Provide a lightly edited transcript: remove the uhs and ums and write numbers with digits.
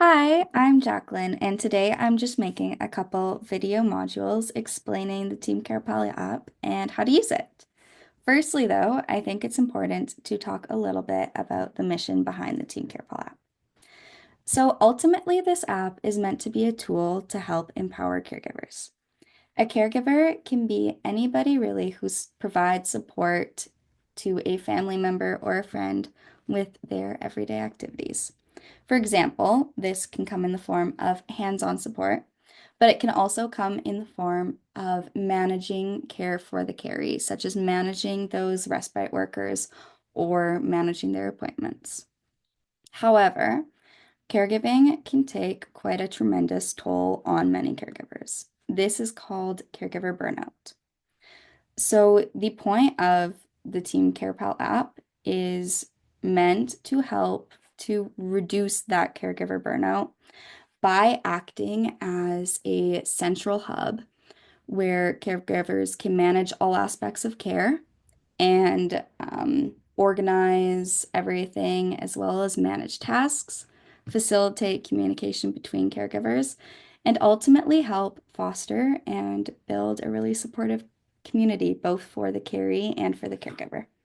Hi, I'm Jacqueline, and today I'm just making a couple video modules explaining the Team CarePal app and how to use it. Firstly, though, I think it's important to talk a little bit about the mission behind the Team CarePal app. So ultimately, this app is meant to be a tool to help empower caregivers. A caregiver can be anybody really who provides support to a family member or a friend with their everyday activities. For example, this can come in the form of hands-on support, but it can also come in the form of managing care for the caree, such as managing those respite workers or managing their appointments. However, caregiving can take quite a tremendous toll on many caregivers. This is called caregiver burnout. So, the point of the Team CarePal app is meant to help to reduce that caregiver burnout by acting as a central hub where caregivers can manage all aspects of care and organize everything as well as manage tasks, facilitate communication between caregivers, and ultimately help foster and build a really supportive community both for the caree and for the caregiver.